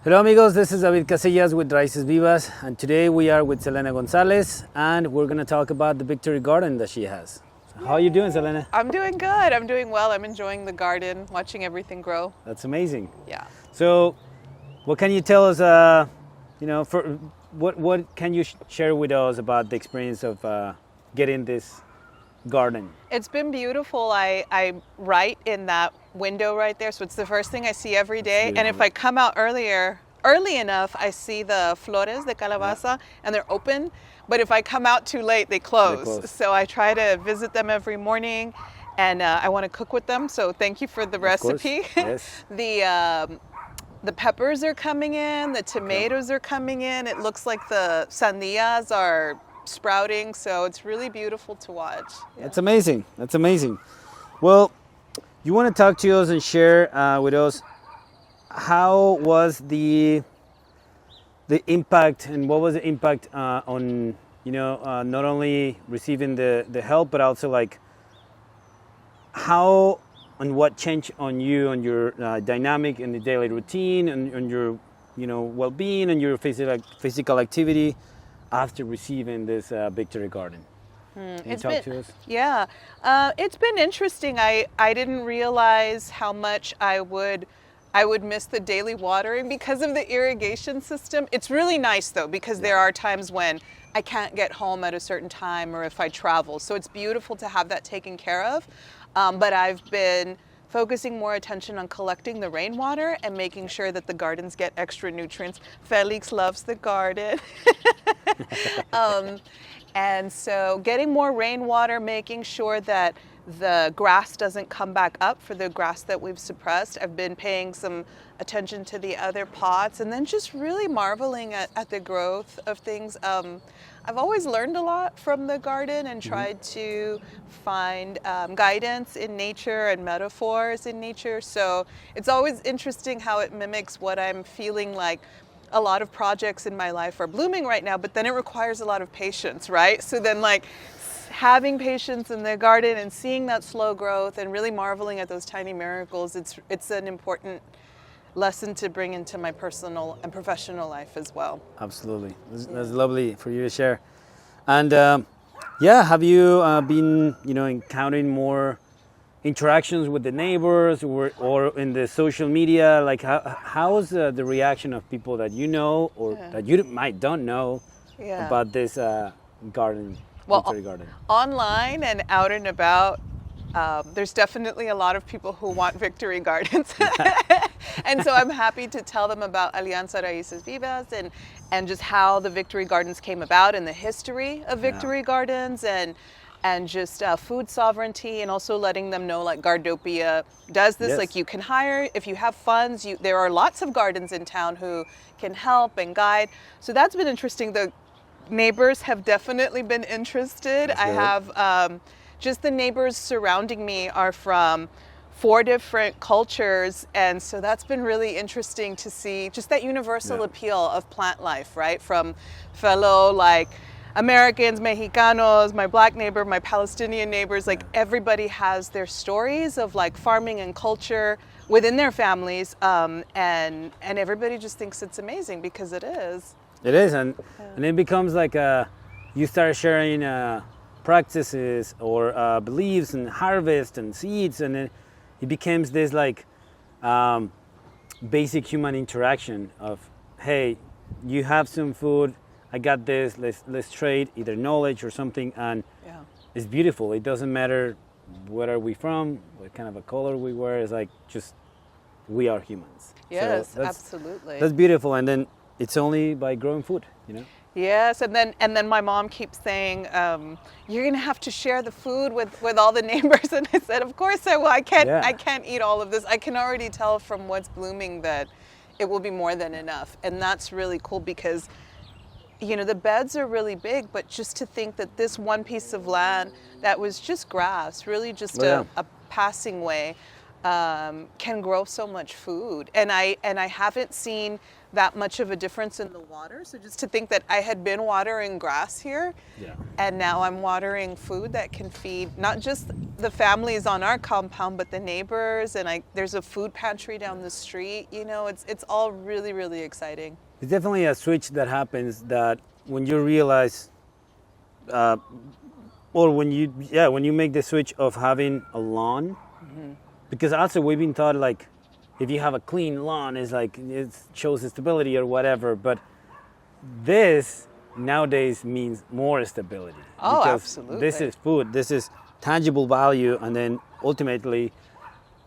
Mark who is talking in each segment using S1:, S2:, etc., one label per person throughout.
S1: Hello amigos, this is David Casillas with Raices Vivas, and today we are with Xelena González and we're going to talk about the victory garden that she has. So how are you doing, Xelena?
S2: I'm doing good. I'm doing well. I'm enjoying the garden, watching everything grow.
S1: That's amazing.
S2: Yeah.
S1: So what can you tell us, for what can you share with us about the experience of getting this garden?
S2: It's been beautiful. I write in that window right there, so it's the first thing I see every day. And if I come out early enough, I see the flores de calabaza and they're open. But if I come out too late, they close. So I try to visit them every morning, and I want to cook with them. So thank you for the recipe.
S1: Yes.
S2: The peppers are coming in, the tomatoes are coming in. It looks like the sandías are sprouting, so it's really beautiful to watch. Yeah.
S1: That's amazing. That's amazing. Well, you want to talk to us and share with us how was the impact, and what was the impact on not only receiving the help, but also like how and what changed on you, on your dynamic in the daily routine, and on your well-being and your physical activity after receiving this victory garden. Can you talk to us?
S2: Yeah, it's been interesting. I didn't realize how much I would miss the daily watering because of the irrigation system. It's really nice though, because there are times when I can't get home at a certain time or if I travel. So it's beautiful to have that taken care of. But I've been focusing more attention on collecting the rainwater and making sure that the gardens get extra nutrients. Felix loves the garden. And so getting more rainwater, making sure that the grass doesn't come back up for the grass that we've suppressed. I've been paying some attention to the other pots, and then just really marveling at the growth of things. I've always learned a lot from the garden and tried to find guidance in nature and metaphors in nature. So it's always interesting how it mimics what I'm feeling like. A lot of projects in my life are blooming right now, but then it requires a lot of patience, right? So then like having patience in the garden and seeing that slow growth and really marveling at those tiny miracles, it's an important lesson to bring into my personal and professional life as well.
S1: Absolutely. That's lovely for you to share. And have you been encountering more interactions with the neighbors or in the social media? Like how's the reaction of people that you know or that you don't know about this garden?
S2: Well,
S1: garden.
S2: Online and out and about, there's definitely a lot of people who want victory gardens. And so I'm happy to tell them about Alianza Raices Vivas and just how the victory gardens came about and the history of victory gardens and just food sovereignty, and also letting them know like Gardopia does this. Like you can hire, if you have funds, there are lots of gardens in town who can help and guide. So that's been interesting. The neighbors have definitely been interested. I have just the neighbors surrounding me are from 4 different cultures, and so that's been really interesting to see just that universal appeal of plant life, right? From fellow like Americans, Mexicanos, my black neighbor, my Palestinian neighbors, like everybody has their stories of like farming and culture within their families, and everybody just thinks it's amazing because it is.
S1: It is, and it becomes like you start sharing practices or beliefs and harvest and seeds, and it becomes this like basic human interaction of, hey, you have some food, I got this, let's trade either knowledge or something, and it's beautiful. It doesn't matter where are we from, what kind of a color we wear. It's like just we are humans.
S2: Yes,
S1: so
S2: absolutely.
S1: That's beautiful, and then it's only by growing food,
S2: Yes, and then my mom keeps saying, you're gonna have to share the food with all the neighbors, and I said, of course I will. I can't eat all of this. I can already tell from what's blooming that it will be more than enough, and that's really cool because the beds are really big, but just to think that this one piece of land that was just grass, really just a passing way, can grow so much food. And I haven't seen that much of a difference in the water. So just to think that I had been watering grass here,
S1: Yeah.
S2: and now I'm watering food that can feed not just the families on our compound, but the neighbors. And there's a food pantry down the street. You know, it's all really, really exciting.
S1: It's definitely a switch that happens that when you realize, or when you make the switch of having a lawn, because also we've been taught like, if you have a clean lawn, it's like it shows stability or whatever. But this nowadays means more stability.
S2: Oh,
S1: because
S2: absolutely.
S1: This is food. This is tangible value, and then ultimately,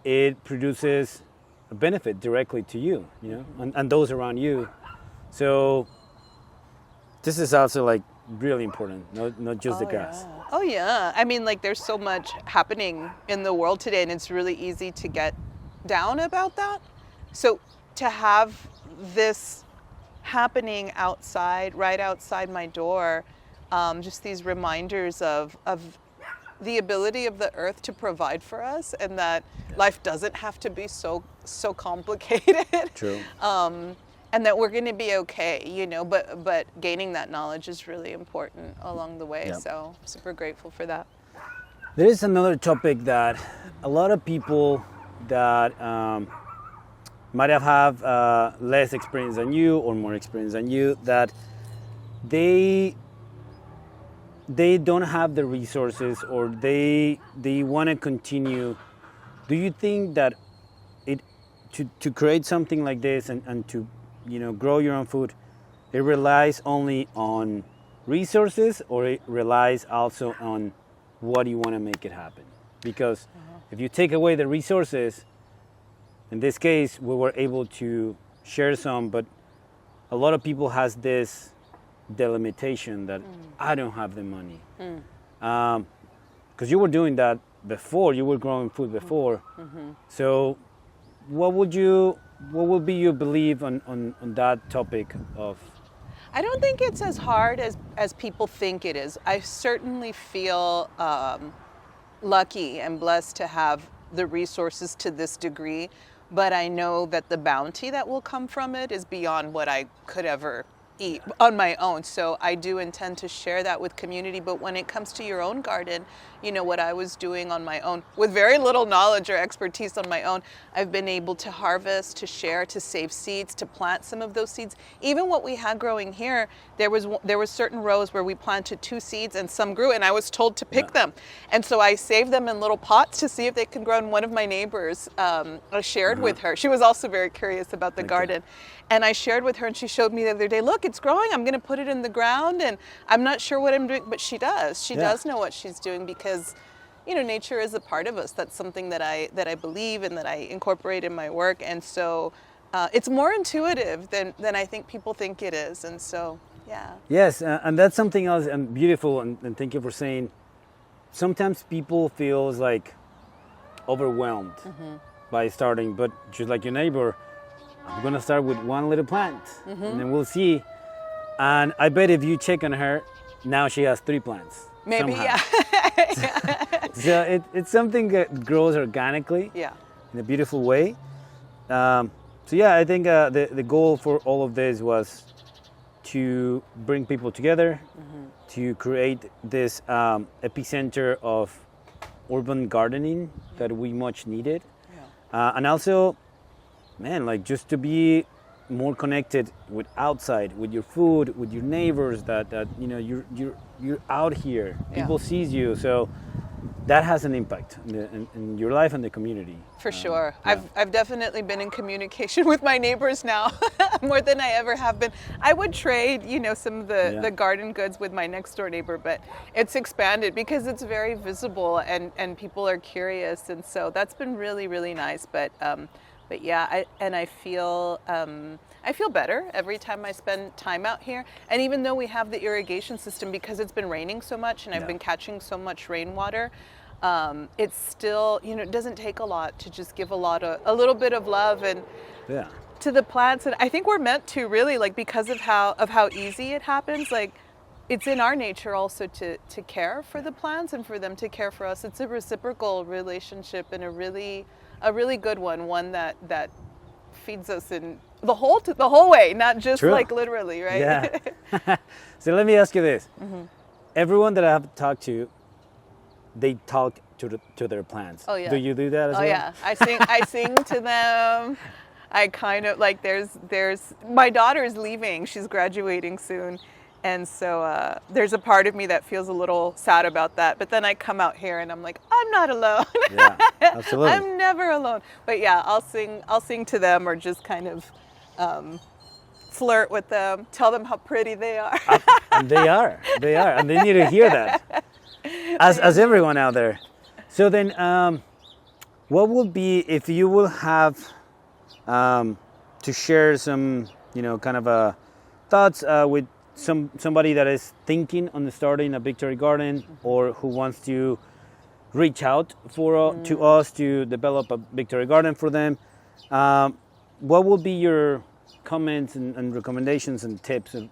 S1: it produces a benefit directly to you, you know, and those around you. So this is also like really important, not just the grass.
S2: Yeah. Oh yeah. I mean, like there's so much happening in the world today, and it's really easy to get down about that. So to have this happening outside, right outside my door, just these reminders of the ability of the earth to provide for us, and that life doesn't have to be so complicated.
S1: True.
S2: And that we're going to be okay, you know, but gaining that knowledge is really important along the way.
S1: Yep.
S2: So super grateful for that.
S1: There is another topic that a lot of people that might have less experience than you or more experience than you, that they don't have the resources, or they want to continue. Do you think that to create something like this and to, you know, grow your own food, it relies only on resources, or it relies also on what you want to make it happen? Because if you take away the resources, in this case, we were able to share some, but a lot of people has this delimitation that I don't have the money. Because you were doing that before, you were growing food before. So what would be your belief on that topic of?
S2: I don't think it's as hard as people think it is. I certainly feel lucky and blessed to have the resources to this degree, but I know that the bounty that will come from it is beyond what I could ever eat on my own. So I do intend to share that with community. But when it comes to your own garden, you know, what I was doing on my own with very little knowledge or expertise on my own, I've been able to harvest, to share, to save seeds, to plant some of those seeds. Even what we had growing here, there was certain rows where we planted 2 seeds and some grew, and I was told to pick them. And so I saved them in little pots to see if they could grow. And one of my neighbors, I shared with her. She was also very curious about the garden. And I shared with her, and she showed me the other day, look, it's growing. I'm going to put it in the ground, and I'm not sure what I'm doing, but she does. She does know what she's doing, because, you know, nature is a part of us. That's something that I believe and that I incorporate in my work. And so it's more intuitive than I think people think it is. And so, yeah.
S1: Yes, and that's something else and beautiful. And thank you for saying. Sometimes people feels like overwhelmed by starting, but just like your neighbor, I'm gonna start with one little plant, and then we'll see. And I bet if you check on her, now she has 3 plants.
S2: Maybe,
S1: somehow.
S2: yeah.
S1: So it's something that grows organically,
S2: Yeah.
S1: in a beautiful way. So yeah, I think the goal for all of this was to bring people together, to create this epicenter of urban gardening that we much needed, and also, man, like just to be more connected with outside, with your food, with your neighbors. That you know you're out here. People sees you, so that has an impact in your life and the community.
S2: For sure. I've definitely been in communication with my neighbors now more than I ever have been. I would trade, you know, some of the garden goods with my next door neighbor, but it's expanded because it's very visible and people are curious, and so that's been really, really nice. But yeah, I feel better every time I spend time out here. And even though we have the irrigation system, because it's been raining so much and I've been catching so much rainwater, it's still, you know, it doesn't take a lot to just give a little bit of love and to the plants. And I think we're meant to really, like, because of how easy it happens, like it's in our nature also to care for the plants and for them to care for us. It's a reciprocal relationship and a really a really good one that feeds us in the whole way, not just
S1: True.
S2: like literally, right?
S1: Yeah. So let me ask you this. Everyone that I have talked to, they talk to their plants.
S2: Oh, yeah.
S1: Do you do that as well?
S2: Oh yeah, I sing to them. I kind of like there's my daughter's leaving. She's graduating soon. And so there's a part of me that feels a little sad about that. But then I come out here and I'm like, I'm not alone.
S1: Yeah, absolutely.
S2: I'm never alone. But yeah, I'll sing to them or just kind of flirt with them, tell them how pretty they are.
S1: And they are, and they need to hear that, as everyone out there. So then, what would be if you will have to share some, kind of thoughts with somebody that is thinking on starting a Victory Garden or who wants to reach out to us to develop a Victory Garden for them. What would be your comments and recommendations and tips and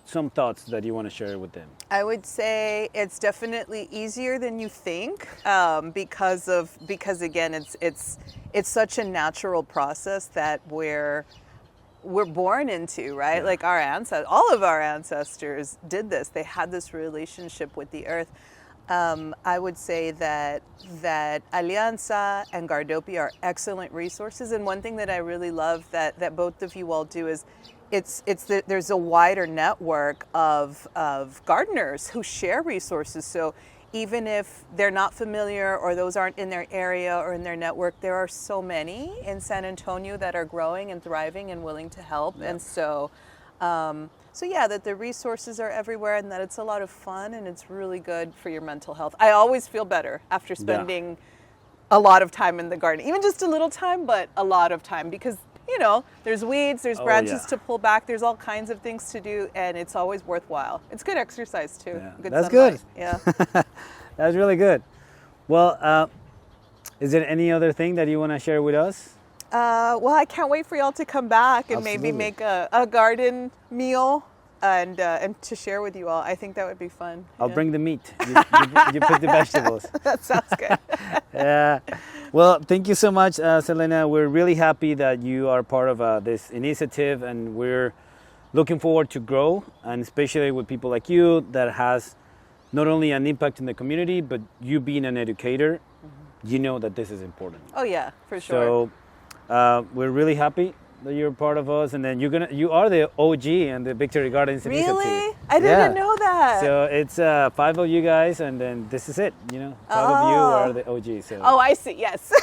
S1: some thoughts that you want to share with them?
S2: I would say it's definitely easier than you think because again it's such a natural process that we're born into, right?
S1: Yeah.
S2: Like all of our ancestors did this. They had this relationship with the earth. I would say that Alianza and Gardopia are excellent resources. And one thing that I really love that both of you all do is there's a wider network of gardeners who share resources. So even if they're not familiar or those aren't in their area or in their network, there are so many in San Antonio that are growing and thriving and willing to help.
S1: Yeah.
S2: And so, yeah, that the resources are everywhere and that it's a lot of fun and it's really good for your mental health. I always feel better after spending a lot of time in the garden, even just a little time, but a lot of time because there's weeds, there's branches to pull back, there's all kinds of things to do, and it's always worthwhile. It's good exercise too.
S1: Yeah.
S2: Good
S1: That's
S2: sunlight.
S1: good.
S2: Yeah.
S1: That's really good. Well, is there any other thing that you want to share with us?
S2: Well, I can't wait for y'all to come back and maybe make a garden meal and to share with you all. I think that would be fun.
S1: I'll bring the meat. You put the vegetables.
S2: That sounds good.
S1: Yeah. Well, thank you so much, Xelena. We're really happy that you are part of this initiative, and we're looking forward to grow, and especially with people like you that has not only an impact in the community, but you being an educator, you know that this is important.
S2: Oh yeah, for sure.
S1: So we're really happy that you're part of us, and then you are the OG and the Victory Gardens initiative.
S2: Really? I didn't know that.
S1: So it's 5 of you guys, and then this is it. 5 of you are the OG. So.
S2: Oh, I see. Yes.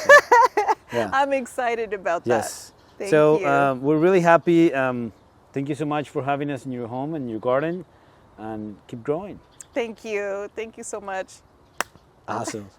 S1: Yeah.
S2: I'm excited about that.
S1: Yes.
S2: Thank
S1: so
S2: you.
S1: We're really happy. Thank you so much for having us in your home and your garden, and keep growing.
S2: Thank you. Thank you so much.
S1: Awesome.